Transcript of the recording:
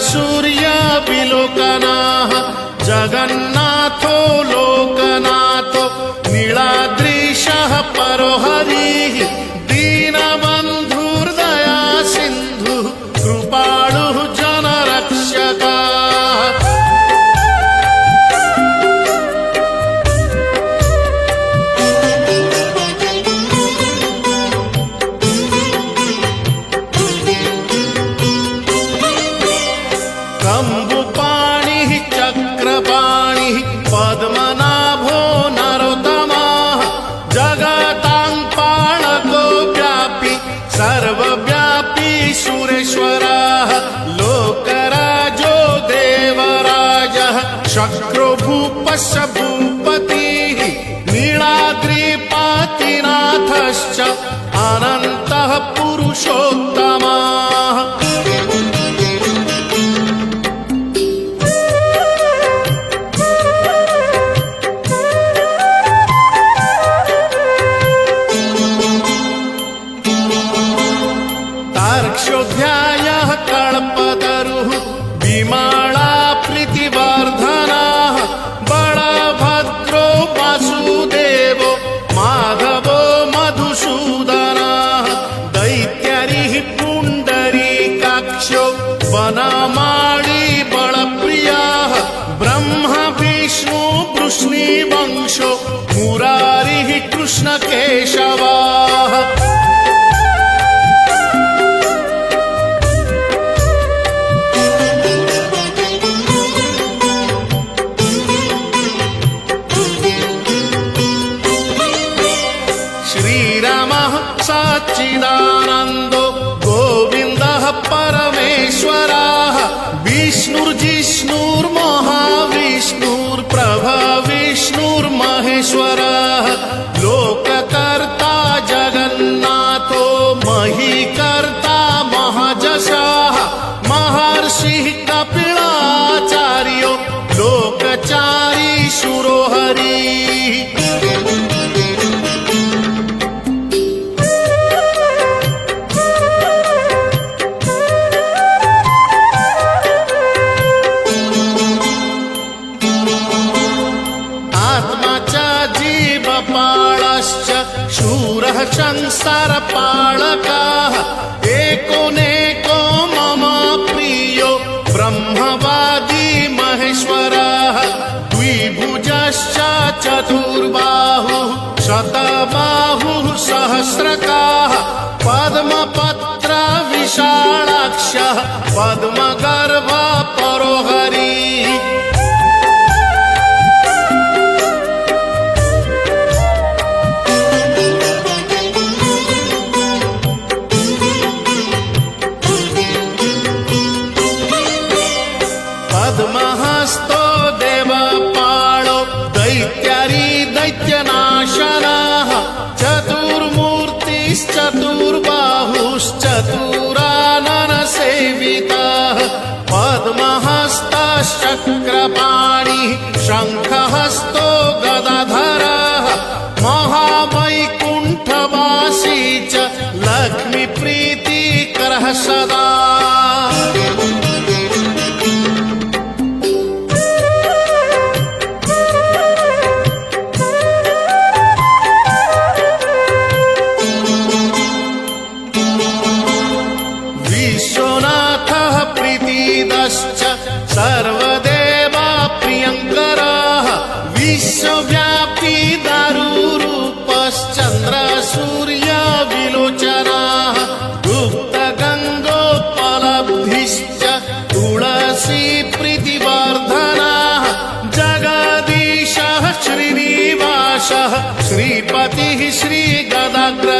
सूर्यविलोकनाः जगन्नाथो लोकनाथो नीलाद्रीशः परो हरिः दीनबन्धुर्दया सिन्धुः कृपाळुः जनरक्षकः। कम्बुपाणिः चक्रपाणिः पद्मनाभो नरोत्तमः जगतां पालको व्यापी सर्वव्यापी सुरेश्वरः लोकराजो देवराजः शक्रो भूपस्य भूपतिः नीलाद्रिपातिनाथश्च अनन्तः पुरुषोत्तमः। तार्क्ष्योऽध्यायः कल्पतरुः विमाला प्रीतिवर्धनः बलभद्रो वासुदेवो माधवो मधुसूदनः दैत्यरिः पुण्डरीकाक्षो वनमाली बलप्रियः ब्रह्म विष्णु वृष्णिवंशो मुरारिः कृष्णकेशवः। श्रीरामः सच्चिदानन्दो गोविन्दः परमेश्वरः विष्णुर्जिष्णुर्महाविष्णुर्प्रभविष्णुर्महेश्वरः लोककर्ता जगन्नाथो महीकर्ता महाजशः महर्षिः कपिलाचार्यो लोकचारी शूरो हरिः। जीवपालश्च शूरः संसारपालकः एकोनेको मम प्रियो ब्रह्मवादी महेश्वरः द्विभुजश्च चतुर्बाहुः शतबाहुः सहस्रकाः पद्मपत्र विशालाक्षः पद्मगर्भ परो हरिः। पद्महस्तो देवपालो दैत्यारी दैत्यनाशनः चतुर्मूर्तिश्चतुर्बाहुश्चतुराननसेवितः पद्महस्तश्चक्रपाणिः शङ्खहस्तो गदाधरः महावैकुण्ठवासी च लक्ष्मीप्रीतिकरः सदा। विश्वनाथः प्रीतिदश्च सर्वदेवा प्रियङ्करः विश्वव्यापी दारुरूपश्चन्द्रसूर्यविलोचनः गुप्तगङ्गोपलब्धिश्च तुलसी प्रीतिवर्धनः जगदीशः श्रीनिवासः श्रीपतिः श्रीगदाग्रजः